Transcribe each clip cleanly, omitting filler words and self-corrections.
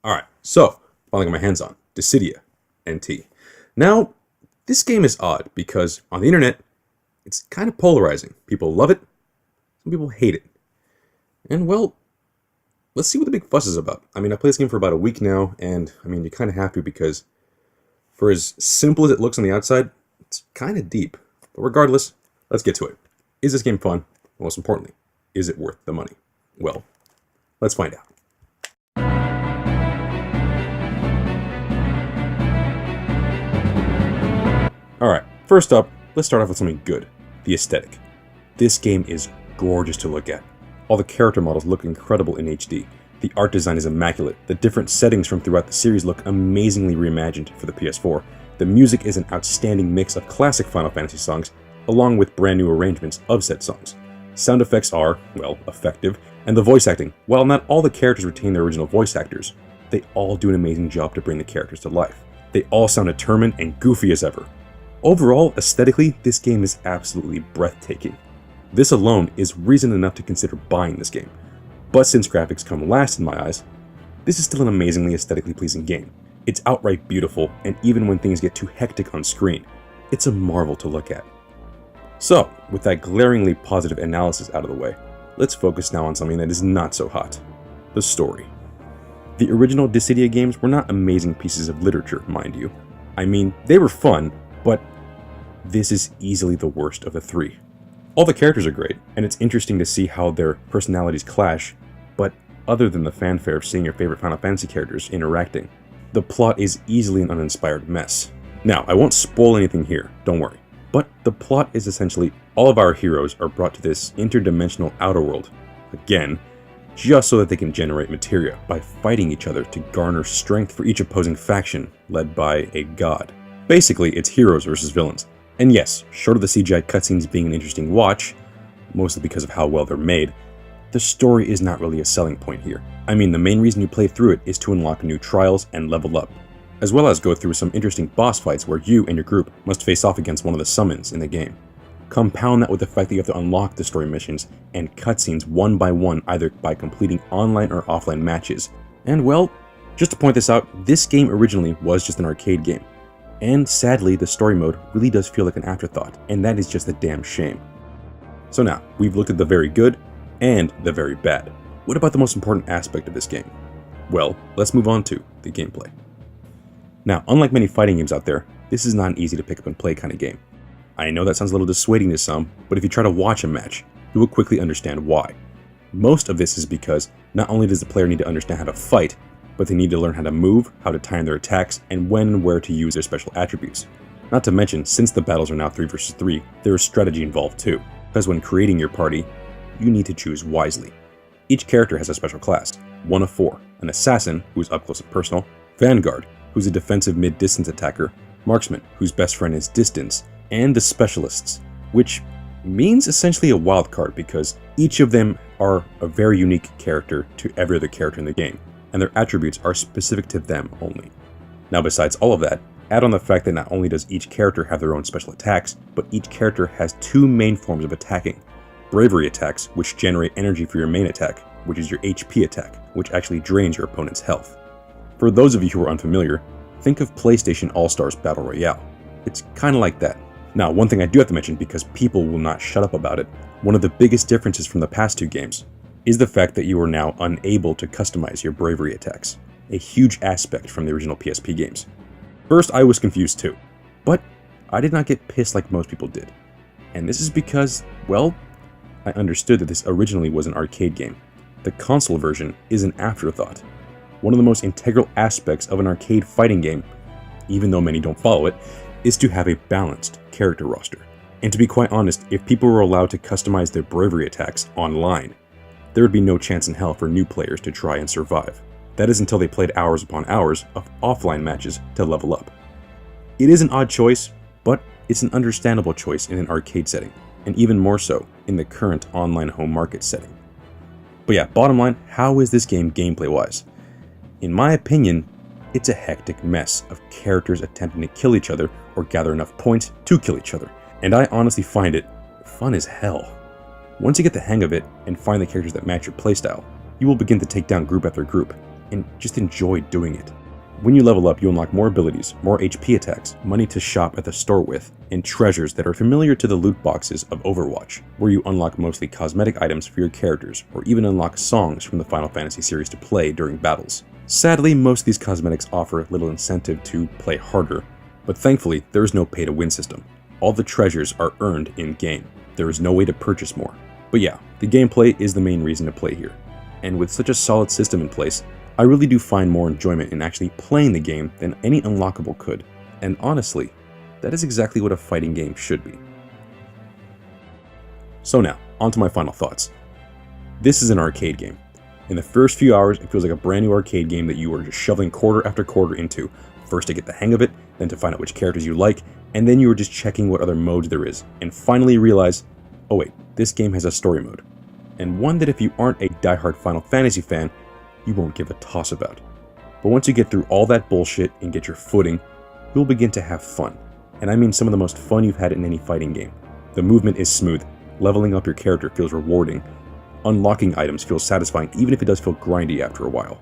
Alright, so, finally got my hands on Dissidia NT. Now, this game is odd because on the internet, it's kind of polarizing. People love it, some people hate it. And well, let's see what the big fuss is about. I mean, I played this game for about a week now, and I mean, you're kind of happy because for as simple as it looks on the outside, it's kind of deep. But regardless, let's get to it. Is this game fun? Most importantly, is it worth the money? Well, let's find out. Alright, first up, let's start off with something good. The aesthetic. This game is gorgeous to look at. All the character models look incredible in HD. The art design is immaculate. The different settings from throughout the series look amazingly reimagined for the PS4. The music is an outstanding mix of classic Final Fantasy songs, along with brand new arrangements of said songs. Sound effects are, well, effective, and the voice acting, while not all the characters retain their original voice actors, they all do an amazing job to bring the characters to life. They all sound determined and goofy as ever. Overall, aesthetically, this game is absolutely breathtaking. This alone is reason enough to consider buying this game. But since graphics come last in my eyes, this is still an amazingly aesthetically pleasing game. It's outright beautiful, and even when things get too hectic on screen, it's a marvel to look at. So, with that glaringly positive analysis out of the way, let's focus now on something that is not so hot: the story. The original Dissidia games were not amazing pieces of literature, mind you. I mean, they were fun, but this is easily the worst of the three. All the characters are great, and it's interesting to see how their personalities clash, but other than the fanfare of seeing your favorite Final Fantasy characters interacting, the plot is easily an uninspired mess. Now, I won't spoil anything here, don't worry, but the plot is essentially all of our heroes are brought to this interdimensional outer world, again, just so that they can generate materia by fighting each other to garner strength for each opposing faction led by a god. Basically, it's heroes versus villains. And yes, short of the CGI cutscenes being an interesting watch, mostly because of how well they're made, the story is not really a selling point here. I mean, the main reason you play through it is to unlock new trials and level up, as well as go through some interesting boss fights where you and your group must face off against one of the summons in the game. Compound that with the fact that you have to unlock the story missions and cutscenes one by one, either by completing online or offline matches. And well, just to point this out, this game originally was just an arcade game. And sadly, the story mode really does feel like an afterthought, and that is just a damn shame. So now, we've looked at the very good and the very bad. What about the most important aspect of this game? Well, let's move on to the gameplay. Now, unlike many fighting games out there, this is not an easy to pick up and play kind of game. I know that sounds a little dissuading to some, but if you try to watch a match, you will quickly understand why. Most of this is because not only does the player need to understand how to fight, but they need to learn how to move, how to time their attacks, and when and where to use their special attributes. Not to mention, since the battles are now 3 versus 3, there is strategy involved too, because when creating your party, you need to choose wisely. Each character has a special class, one of 4, an assassin, who's up close and personal, vanguard, who's a defensive mid-distance attacker, marksman, whose best friend is distance, and the specialists, which means essentially a wild card because each of them are a very unique character to every other character in the game, and their attributes are specific to them only. Now besides all of that, add on the fact that not only does each character have their own special attacks, but each character has 2 main forms of attacking. Bravery attacks, which generate energy for your main attack, which is your HP attack, which actually drains your opponent's health. For those of you who are unfamiliar, think of PlayStation All-Stars Battle Royale. It's kinda like that. Now, one thing I do have to mention because people will not shut up about it, one of the biggest differences from the past 2 games is the fact that you are now unable to customize your bravery attacks, a huge aspect from the original PSP games. First, I was confused too, but I did not get pissed like most people did. And this is because, well, I understood that this originally was an arcade game. The console version is an afterthought. One of the most integral aspects of an arcade fighting game, even though many don't follow it, is to have a balanced character roster. And to be quite honest, if people were allowed to customize their bravery attacks online, there would be no chance in hell for new players to try and survive. That is until they played hours upon hours of offline matches to level up. It is an odd choice, but it's an understandable choice in an arcade setting, and even more so in the current online home market setting. But yeah, bottom line, how is this game gameplay-wise? In my opinion, it's a hectic mess of characters attempting to kill each other or gather enough points to kill each other, and I honestly find it fun as hell. Once you get the hang of it and find the characters that match your playstyle, you will begin to take down group after group. and just enjoy doing it. When you level up, you unlock more abilities, more HP attacks, money to shop at the store with, and treasures that are familiar to the loot boxes of Overwatch, where you unlock mostly cosmetic items for your characters, or even unlock songs from the Final Fantasy series to play during battles. Sadly, most of these cosmetics offer little incentive to play harder, but thankfully, there is no pay-to-win system. All the treasures are earned in-game. There is no way to purchase more. But yeah, the gameplay is the main reason to play here. And with such a solid system in place, I really do find more enjoyment in actually playing the game than any unlockable could. And honestly, that is exactly what a fighting game should be. So now, on to my final thoughts. This is an arcade game. In the first few hours, it feels like a brand new arcade game that you are just shoveling quarter after quarter into, first to get the hang of it, then to find out which characters you like, and then you are just checking what other modes there is, and finally realize, oh wait, this game has a story mode. And one that if you aren't a diehard Final Fantasy fan, you won't give a toss about. But once you get through all that bullshit and get your footing, you'll begin to have fun. And I mean some of the most fun you've had in any fighting game. The movement is smooth, leveling up your character feels rewarding, unlocking items feels satisfying even if it does feel grindy after a while.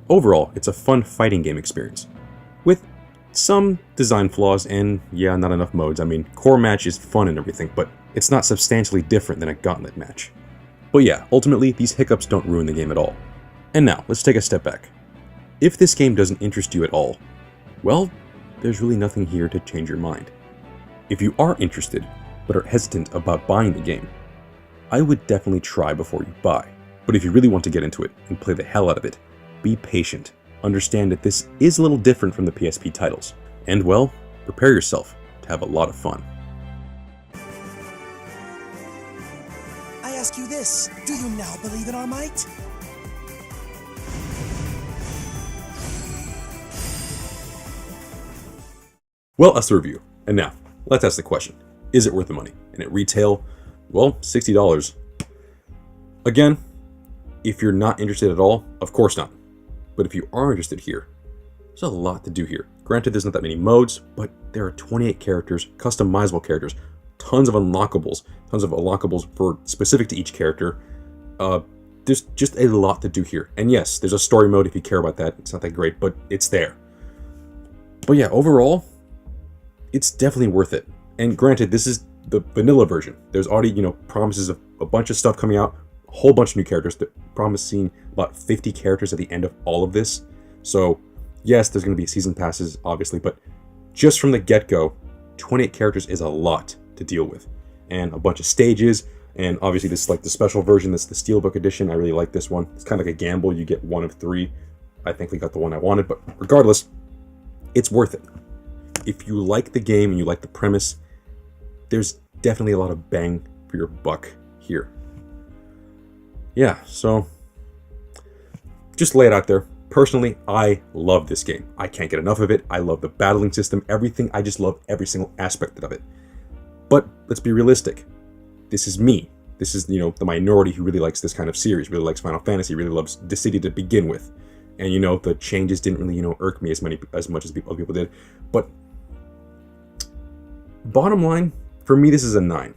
Overall, it's a fun fighting game experience, with some design flaws and yeah, not enough modes. I mean, core match is fun and everything, but it's not substantially different than a gauntlet match. But yeah, ultimately, these hiccups don't ruin the game at all. And now, let's take a step back. If this game doesn't interest you at all, well, there's really nothing here to change your mind. If you are interested, but are hesitant about buying the game, I would definitely try before you buy. But if you really want to get into it and play the hell out of it, be patient. Understand that this is a little different from the PSP titles. And well, prepare yourself to have a lot of fun. I ask you this, do you now believe in our might? Well, that's the review. And now, let's ask the question. Is it worth the money? And at retail, well, $60. Again, if you're not interested at all, of course not. But if you are interested here, there's a lot to do here. Granted, there's not that many modes, but there are 28 characters, customizable characters, tons of unlockables for specific to each character. There's just a lot to do here. And yes, there's a story mode if you care about that. It's not that great, but it's there. But yeah, overall, it's definitely worth it. And granted, this is the vanilla version. There's already, promises of a bunch of stuff coming out, a whole bunch of new characters, promising about 50 characters at the end of all of this. So yes, there's going to be season passes, obviously, but just from the get-go, 28 characters is a lot to deal with. And a bunch of stages, and obviously this is like the special version, this is the Steelbook edition. I really like this one. It's kind of like a gamble. You get one of 3. I think we got the one I wanted, but regardless, it's worth it. If you like the game and you like the premise, there's definitely a lot of bang for your buck here. Yeah, so just lay it out there. Personally, I love this game. I can't get enough of it. I love the battling system, everything. I just love every single aspect of it. But let's be realistic. This is me. This is, the minority who really likes this kind of series, really likes Final Fantasy, really loves Dissidia to begin with. And, the changes didn't really, irk me as much as other people did. But bottom line, for me, this is a 9.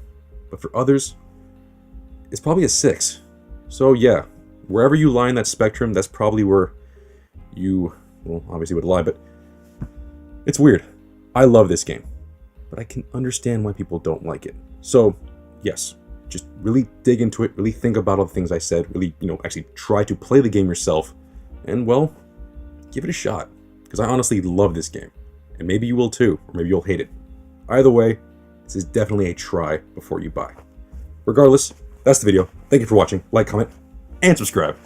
But for others, it's probably a 6. So yeah, wherever you lie in that spectrum, that's probably where you, obviously would lie, but it's weird. I love this game, but I can understand why people don't like it. So yes, just really dig into it, really think about all the things I said, really, actually try to play the game yourself, and well, give it a shot, because I honestly love this game, and maybe you will too, or maybe you'll hate it. Either way, this is definitely a try before you buy. Regardless, that's the video. Thank you for watching. Like, comment, and subscribe.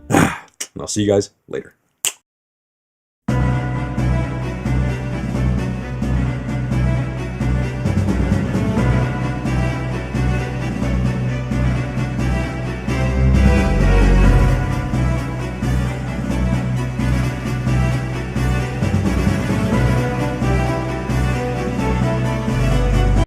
And I'll see you guys later.